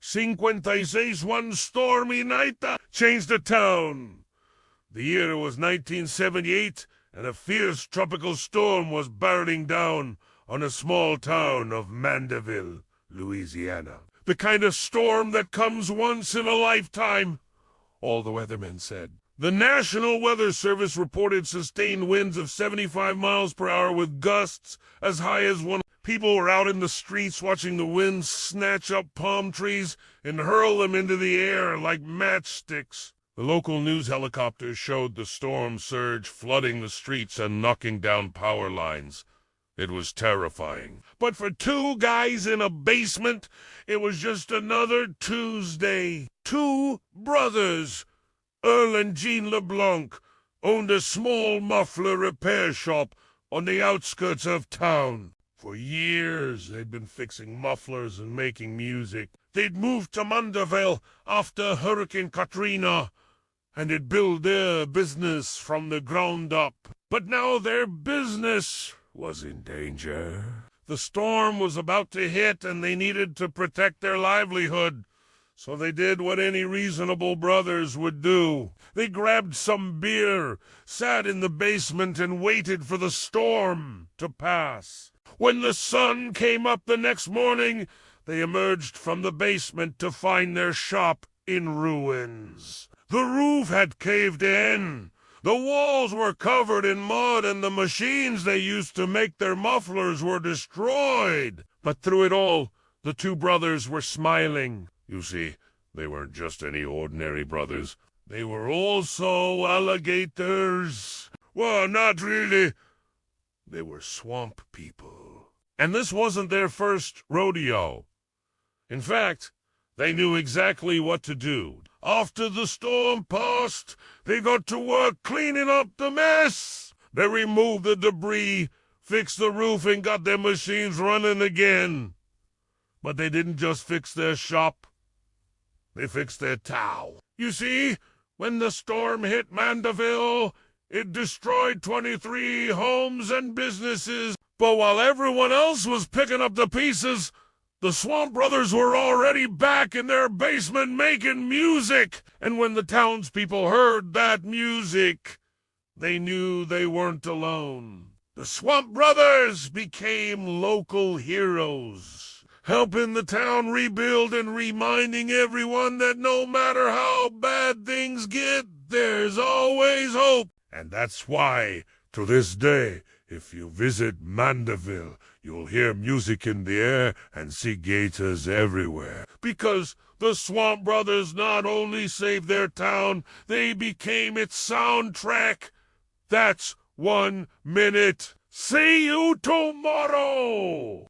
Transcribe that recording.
56 one stormy night changed the town. The year was 1978, and a fierce tropical storm was barreling down on a small town of Mandeville, Louisiana. The kind of storm that comes once in a lifetime, all the weathermen said. The National Weather Service reported sustained winds of 75 miles per hour with gusts as high as one. People were out in the streets watching the wind snatch up palm trees and hurl them into the air like matchsticks. The local news helicopters showed the storm surge flooding the streets and knocking down power lines. It was terrifying. But for two guys in a basement, it was just another Tuesday. Two brothers, Earl and Jean LeBlanc, owned a small muffler repair shop on the outskirts of town. For years, they'd been fixing mufflers and making music. They'd moved to Mandeville after Hurricane Katrina, and had built their business from the ground up. But now their business was in danger. The storm was about to hit, and they needed to protect their livelihood. So they did what any reasonable brothers would do. They grabbed some beer, sat in the basement, and waited for the storm to pass. When the sun came up the next morning, they emerged from the basement to find their shop in ruins. The roof had caved in. The walls were covered in mud, and the machines they used to make their mufflers were destroyed. But through it all, the two brothers were smiling. You see, they weren't just any ordinary brothers. They were also alligators. Well, not really. They were swamp people. And this wasn't their first rodeo. In fact, they knew exactly what to do. After the storm passed, they got to work cleaning up the mess. They removed the debris, fixed the roof, and got their machines running again. But they didn't just fix their shop. They fixed their town. You see, when the storm hit Mandeville, it destroyed 23 homes and businesses. But while everyone else was picking up the pieces, the Swamp Brothers were already back in their basement making music. And when the townspeople heard that music, they knew they weren't alone. The Swamp Brothers became local heroes, helping the town rebuild and reminding everyone that no matter how bad things get, there's always hope. And that's why, to this day, if you visit Mandeville, you'll hear music in the air and see gators everywhere. Because the Swamp Brothers not only saved their town, they became its soundtrack. That's 1 minute. See you tomorrow!